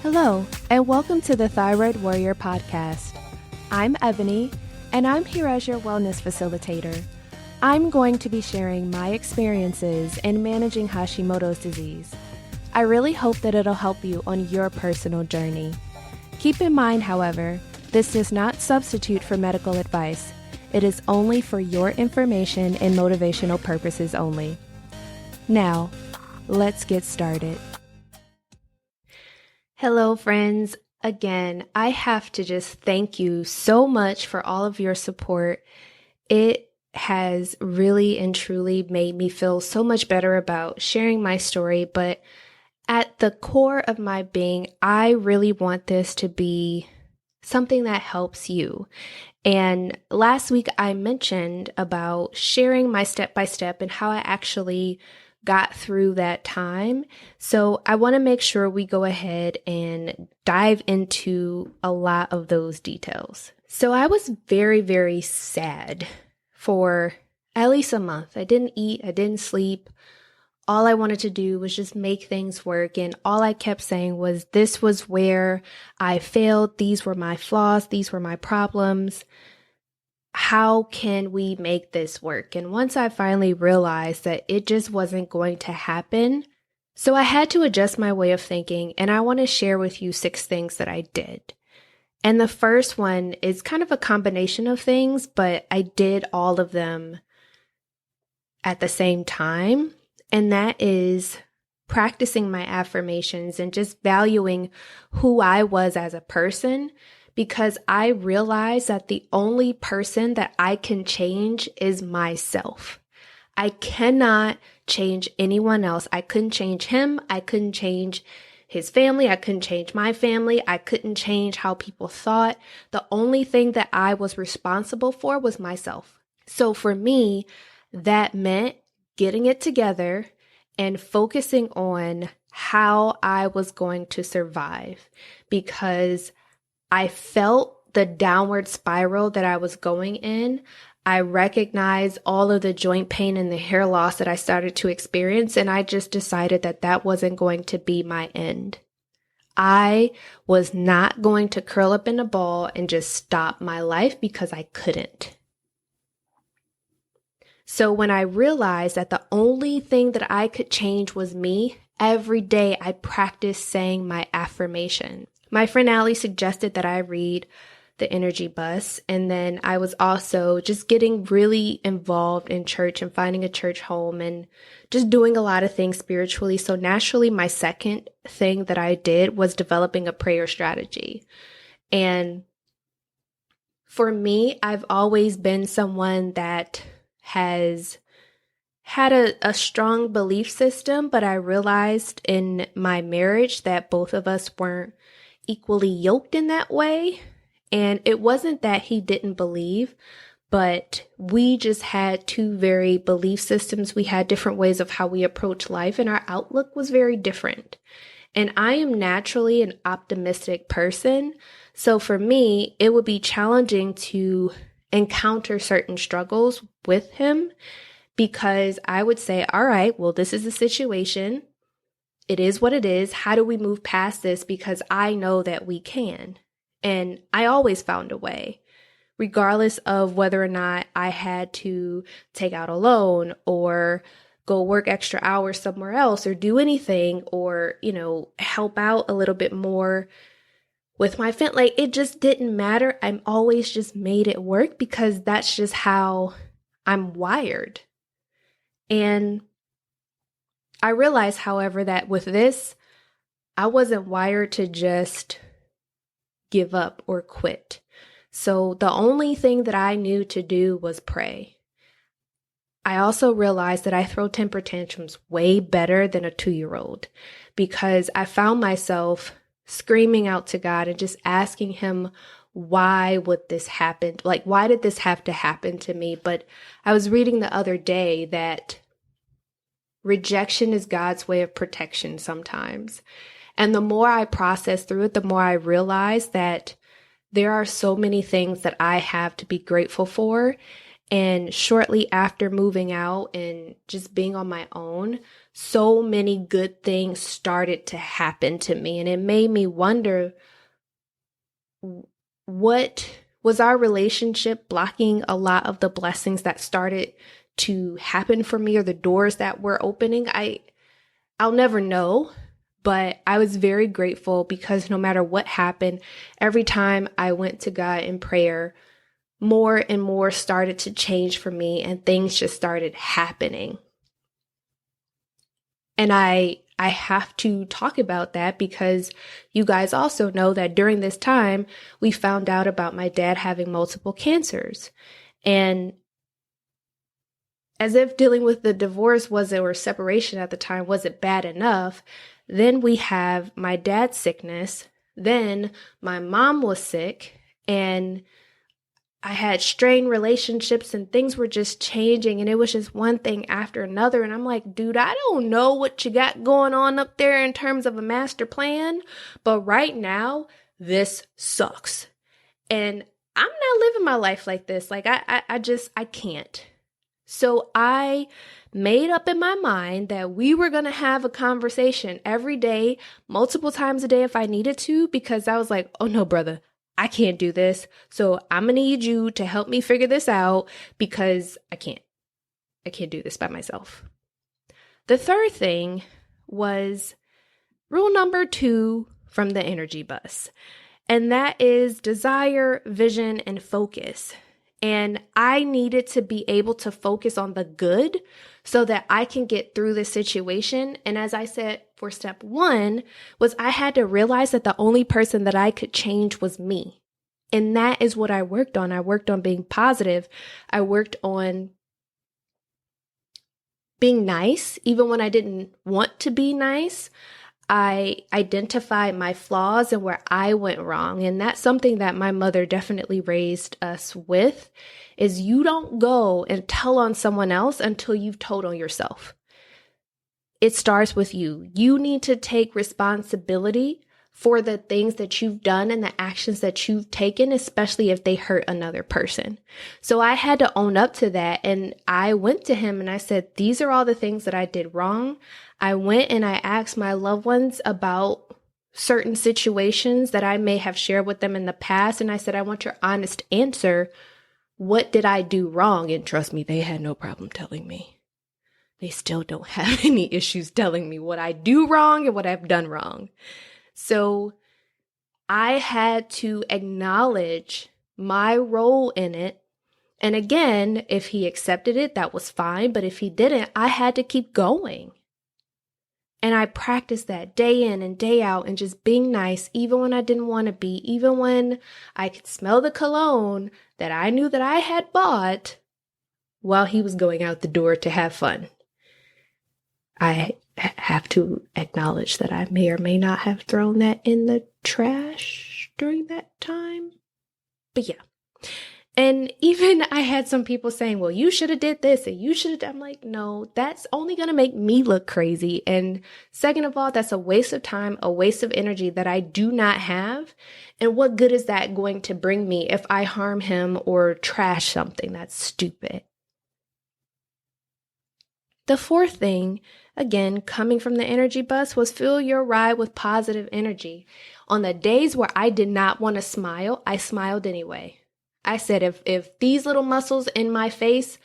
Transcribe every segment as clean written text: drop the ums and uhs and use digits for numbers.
Hello, and welcome to the Thyroid Warrior Podcast. I'm Ebony, and I'm here as your wellness facilitator. I'm going to be sharing my experiences in managing Hashimoto's disease. I really hope that it'll help you on your personal journey. Keep in mind, however, this does not substitute for medical advice. It is only for your information and motivational purposes only. Now, let's get started. Hello, friends. Again, I have to just thank you so much for all of your support. It has really and truly made me feel so much better about sharing my story, but at the core of my being, I really want this to be something that helps you. And last week I mentioned about sharing my step-by-step and how I actually got through that time. So I want to make sure we go ahead and dive into a lot of those details. So I was very, very sad for at least a month. I didn't eat, I didn't sleep. All I wanted to do was just make things work. And all I kept saying was, this was where I failed. These were my flaws. These were my problems. How can we make this work? And once I finally realized that it just wasn't going to happen, so I had to adjust my way of thinking. And I want to share with you 6 things that I did. And the first one is kind of a combination of things, but I did all of them at the same time. And that is practicing my affirmations and just valuing who I was as a person, because I realized that the only person that I can change is myself. I cannot change anyone else. I couldn't change him. I couldn't change his family. I couldn't change my family. I couldn't change how people thought. The only thing that I was responsible for was myself. So for me, that meant getting it together and focusing on how I was going to survive, because I felt the downward spiral that I was going in. I recognized all of the joint pain and the hair loss that I started to experience, and I just decided that that wasn't going to be my end. I was not going to curl up in a ball and just stop my life because I couldn't. So when I realized that the only thing that I could change was me, every day I practiced saying my affirmation. My friend Allie suggested that I read The Energy Bus, and then I was also just getting really involved in church and finding a church home and just doing a lot of things spiritually. So naturally, my second thing that I did was developing a prayer strategy. And for me, I've always been someone that has had a strong belief system, but I realized in my marriage that both of us weren't equally yoked in that way. And it wasn't that he didn't believe, but we just had 2 very belief systems. We had different ways of how we approach life, and our outlook was very different. And I am naturally an optimistic person. So for me, it would be challenging to encounter certain struggles with him, because I would say, all right, well, this is the situation. It is what it is. How do we move past this? Because I know that we can. And I always found a way, regardless of whether or not I had to take out a loan or go work extra hours somewhere else or do anything, or, help out a little bit more with my family. Like, it just didn't matter. I'm always just made it work because that's just how I'm wired. And I realized, however, that with this, I wasn't wired to just give up or quit. So the only thing that I knew to do was pray. I also realized that I throw temper tantrums way better than a 2-year-old, because I found myself screaming out to God and just asking him, why would this happen? Like, why did this have to happen to me? But I was reading the other day that rejection is God's way of protection sometimes. And the more I process through it, the more I realize that there are so many things that I have to be grateful for. And shortly after moving out and just being on my own, so many good things started to happen to me. And it made me wonder, what was our relationship blocking a lot of the blessings that started to happen for me, or the doors that were opening? I'll never know, but I was very grateful because no matter what happened, every time I went to God in prayer, more and more started to change for me and things just started happening. And I have to talk about that because you guys also know that during this time, we found out about my dad having multiple cancers. And as if dealing with the divorce or separation at the time wasn't bad enough, then we have my dad's sickness. Then my mom was sick, and I had strained relationships and things were just changing, and it was just one thing after another. And I'm like, dude, I don't know what you got going on up there in terms of a master plan, but right now, this sucks. And I'm not living my life like this. Like, I can't. So I made up in my mind that we were going to have a conversation every day, multiple times a day if I needed to, because I was like, oh no, brother, I can't do this. So I'm going to need you to help me figure this out because I can't do this by myself. The third thing was rule number 2 from the energy bus, and that is desire, vision, and focus. And I needed to be able to focus on the good so that I can get through this situation. And as I said, for step 1 was I had to realize that the only person that I could change was me. And that is what I worked on. I worked on being positive. I worked on being nice, even when I didn't want to be nice. I identified my flaws and where I went wrong. And that's something that my mother definitely raised us with, is you don't go and tell on someone else until you've told on yourself. It starts with you. You need to take responsibility for the things that you've done and the actions that you've taken, especially if they hurt another person. So I had to own up to that. And I went to him and I said, these are all the things that I did wrong. I went and I asked my loved ones about certain situations that I may have shared with them in the past. And I said, I want your honest answer. What did I do wrong? And trust me, they had no problem telling me. They still don't have any issues telling me what I do wrong and what I've done wrong. So I had to acknowledge my role in it. And again, if he accepted it, that was fine. But if he didn't, I had to keep going. And I practiced that day in and day out and just being nice, even when I didn't want to be, even when I could smell the cologne that I knew that I had bought while he was going out the door to have fun. I have to acknowledge that I may or may not have thrown that in the trash during that time. But yeah. And even I had some people saying, well, you should have did this and you should have done. I'm like, no, that's only going to make me look crazy. And second of all, that's a waste of time, a waste of energy that I do not have. And what good is that going to bring me if I harm him or trash something? That's stupid. The fourth thing, again, coming from the energy bus, was fill your ride with positive energy. On the days where I did not want to smile, I smiled anyway. I said, if these little muscles in my face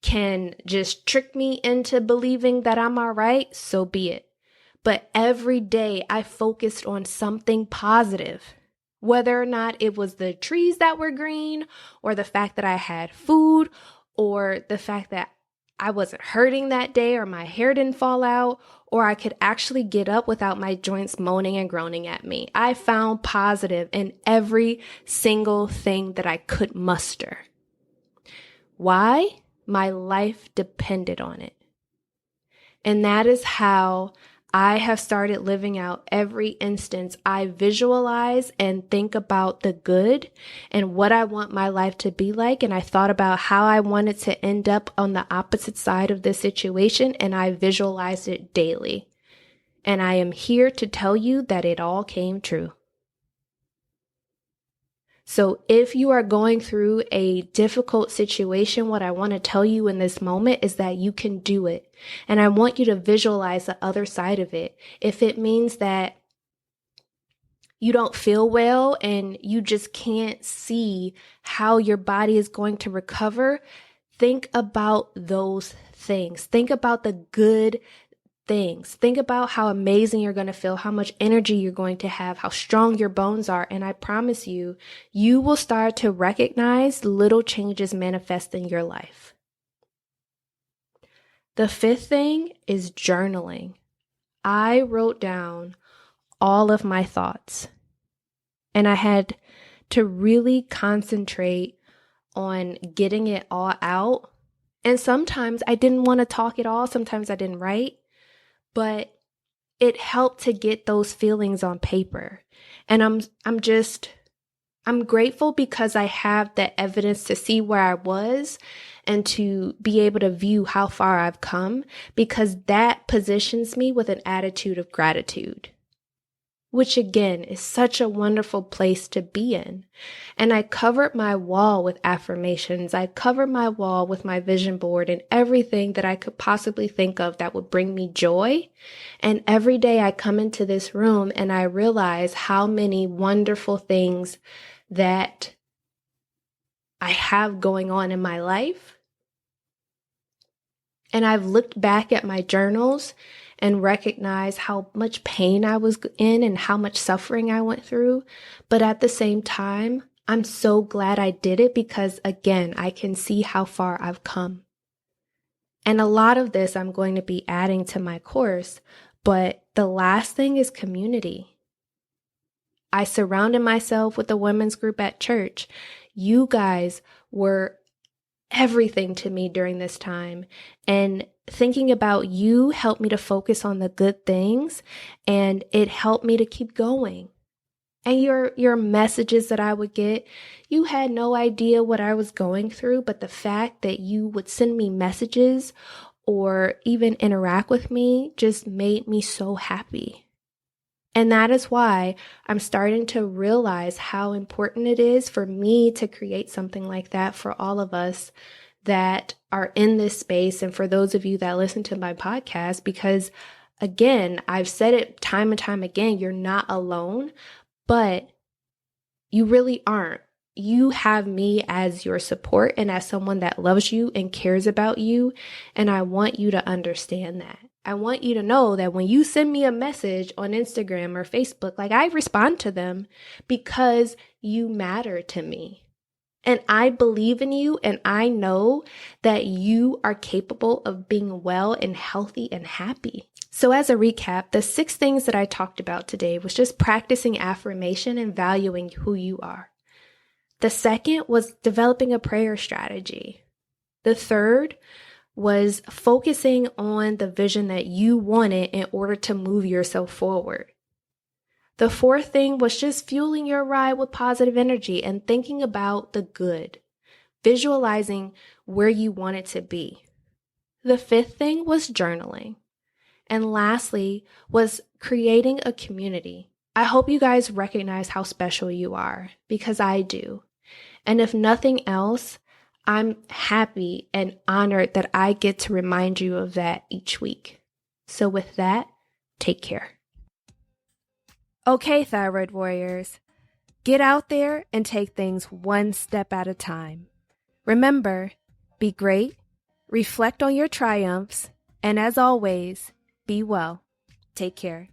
can just trick me into believing that I'm all right, so be it. But every day I focused on something positive, whether or not it was the trees that were green, or the fact that I had food, or the fact that I wasn't hurting that day, or my hair didn't fall out, or I could actually get up without my joints moaning and groaning at me. I found positive in every single thing that I could muster. Why? My life depended on it. And that is how I have started living out every instance. I visualize and think about the good and what I want my life to be like. And I thought about how I wanted to end up on the opposite side of this situation. And I visualized it daily. And I am here to tell you that it all came true. So if you are going through a difficult situation, what I want to tell you in this moment is that you can do it. And I want you to visualize the other side of it. If it means that you don't feel well and you just can't see how your body is going to recover, think about those things. Think about the good things. Think about how amazing you're going to feel, how much energy you're going to have, how strong your bones are. And I promise you, you will start to recognize little changes manifest in your life. The fifth thing is journaling. I wrote down all of my thoughts, and I had to really concentrate on getting it all out. And sometimes I didn't want to talk at all. Sometimes I didn't write. But it helped to get those feelings on paper. And I'm grateful because I have the evidence to see where I was and to be able to view how far I've come, because that positions me with an attitude of gratitude, which again is such a wonderful place to be in. And I covered my wall with affirmations. I covered my wall with my vision board and everything that I could possibly think of that would bring me joy. And every day I come into this room and I realize how many wonderful things that I have going on in my life. And I've looked back at my journals and recognize how much pain I was in and how much suffering I went through. But at the same time, I'm so glad I did it because, again, I can see how far I've come. And a lot of this I'm going to be adding to my course, but the last thing is community. I surrounded myself with a women's group at church. You guys were everything to me during this time. And thinking about you helped me to focus on the good things, and it helped me to keep going. And your messages that I would get, you had no idea what I was going through, but the fact that you would send me messages or even interact with me just made me so happy. And that is why I'm starting to realize how important it is for me to create something like that for all of us that are in this space, and for those of you that listen to my podcast, because again, I've said it time and time again, you're not alone, but you really aren't. You have me as your support and as someone that loves you and cares about you, and I want you to understand that. I want you to know that when you send me a message on Instagram or Facebook, like, I respond to them because you matter to me. And I believe in you, and I know that you are capable of being well and healthy and happy. So as a recap, the 6 things that I talked about today was just practicing affirmation and valuing who you are. The second was developing a prayer strategy. The third was focusing on the vision that you wanted in order to move yourself forward. The fourth thing was just fueling your ride with positive energy and thinking about the good, visualizing where you want it to be. The fifth thing was journaling. And lastly was creating a community. I hope you guys recognize how special you are, because I do. And if nothing else, I'm happy and honored that I get to remind you of that each week. So with that, take care. Okay, thyroid warriors, get out there and take things one step at a time. Remember, be great, reflect on your triumphs, and as always, be well. Take care.